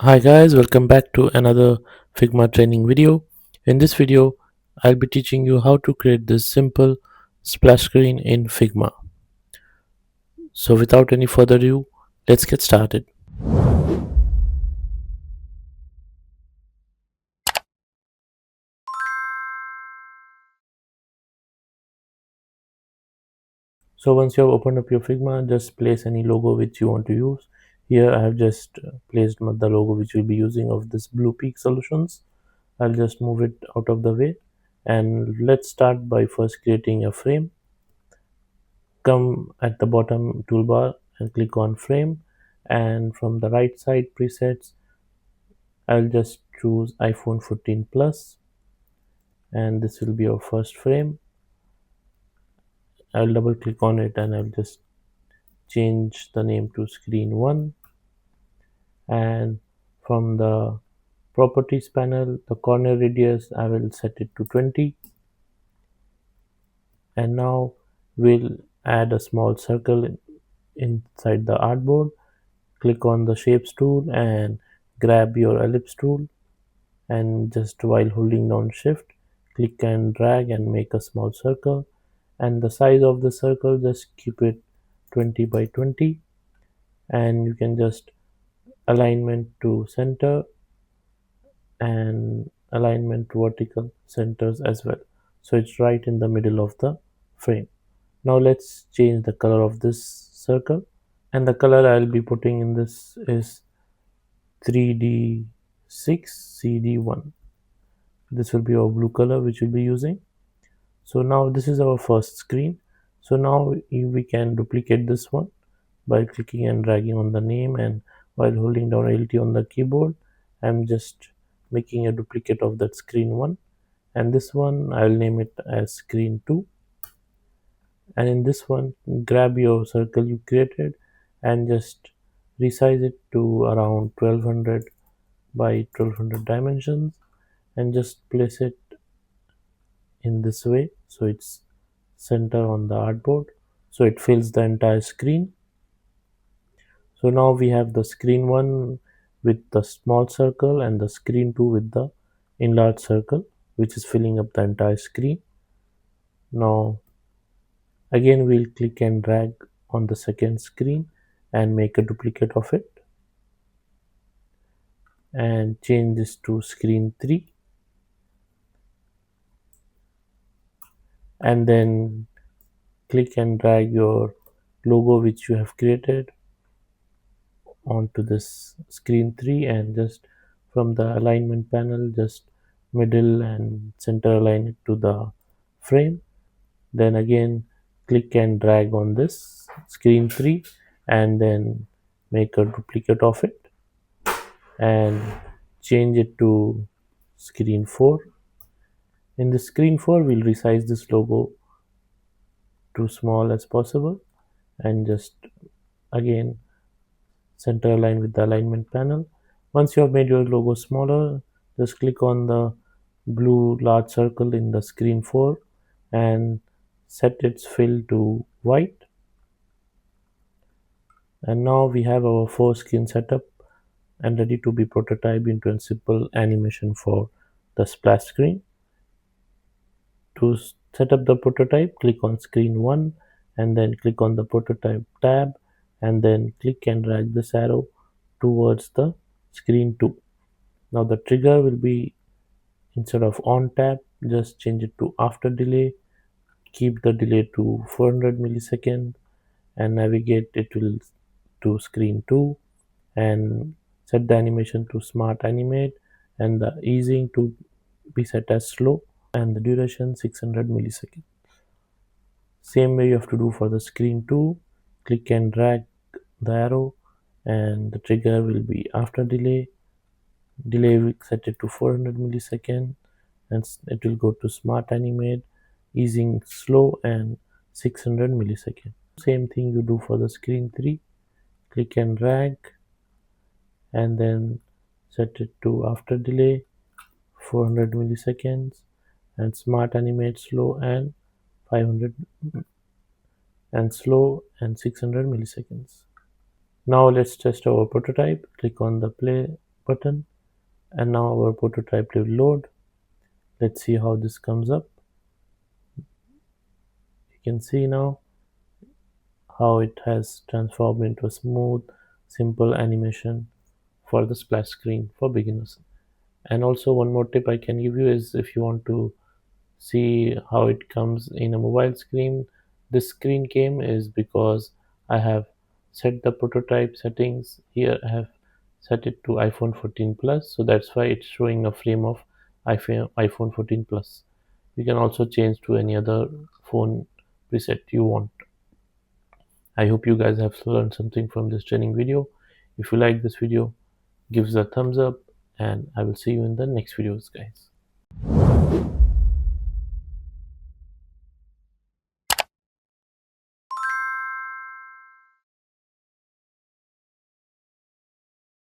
Hi guys, welcome back to another Figma training video. In this video, I'll be teaching you how to create this simple splash screen in Figma. So without any further ado, let's get started. So once you have opened up your Figma, just place any logo which you want to use. Here I have just placed the logo which we'll be using of this Blue Peak Solutions. I'll just move it out of the way, and let's start by first creating a frame. Come at the bottom toolbar and click on frame, and from the right side presets I'll just choose iPhone 14 Plus, and this will be our first frame. I'll double click on it and I'll just change the name to screen 1, and from the properties panel the corner radius I will set it to 20, and now we'll add a small circle inside the artboard. Click on the shapes tool and grab your ellipse tool, and just while holding down shift, click and drag and make a small circle, and the size of the circle just keep it 20 by 20, and you can just alignment to center and alignment to vertical centers as well, so it's right in the middle of the frame. Now let's change the color of this circle, and the color I'll be putting in this is 3D6 CD1. This will be our blue color which we'll be using. So now this is our first screen. So now we can duplicate this one by clicking and dragging on the name, and while holding down Alt on the keyboard, I'm just making a duplicate of that screen 1, and this one I'll name it as screen 2. And in this one, grab your circle you created and just resize it to around 1200 by 1200 dimensions, and just place it in this way so it's center on the artboard, so it fills the entire screen. So now we have the screen 1 with the small circle and the screen 2 with the enlarged circle which is filling up the entire screen. Now again we'll click and drag on the second screen and make a duplicate of it and change this to screen 3, and then click and drag your logo which you have created onto this screen 3, and just from the alignment panel just middle and center align it to the frame. Then again click and drag on this screen 3 and then make a duplicate of it and change it to screen 4. In the screen 4 we'll resize this logo to small as possible, and just again center align with the alignment panel. Once you have made your logo smaller, just click on the blue large circle in the screen 4 and set its fill to white. And now we have our 4 screen setup and ready to be prototyped into a simple animation for the splash screen. To set up the prototype, click on screen 1 and then click on the prototype tab, and then click and drag this arrow towards the screen 2. Now the trigger will be, instead of on tap, just change it to after delay. Keep the delay to 400 milliseconds and navigate it will to screen 2, and set the animation to Smart Animate and the easing to be set as slow, and the duration 600 milliseconds. Same way you have to do for the screen 2. Click and drag the arrow and the trigger will be after delay. Delay we set it to 400 milliseconds, and it will go to Smart Animate, easing slow and 600 milliseconds. Same thing you do for the screen 3. Click and drag and then set it to after delay 400 milliseconds, and Smart Animate slow and 500 and slow and 600 milliseconds. Now let's test our prototype. Click on the play button, and now our prototype will load. Let's see how this comes up. You can see now how it has transformed into a smooth, simple animation for the splash screen for beginners. And also one more tip I can give you is, if you want to see how it comes in a mobile screen, this screen came is because I have set the prototype settings here. I have set it to iPhone 14 plus, so that's why it's showing a frame of iPhone 14 plus. You can also change to any other phone preset you want. I hope you guys have learned something from this training video. If you like this video, give us a thumbs up, and I will see you in the next videos, guys.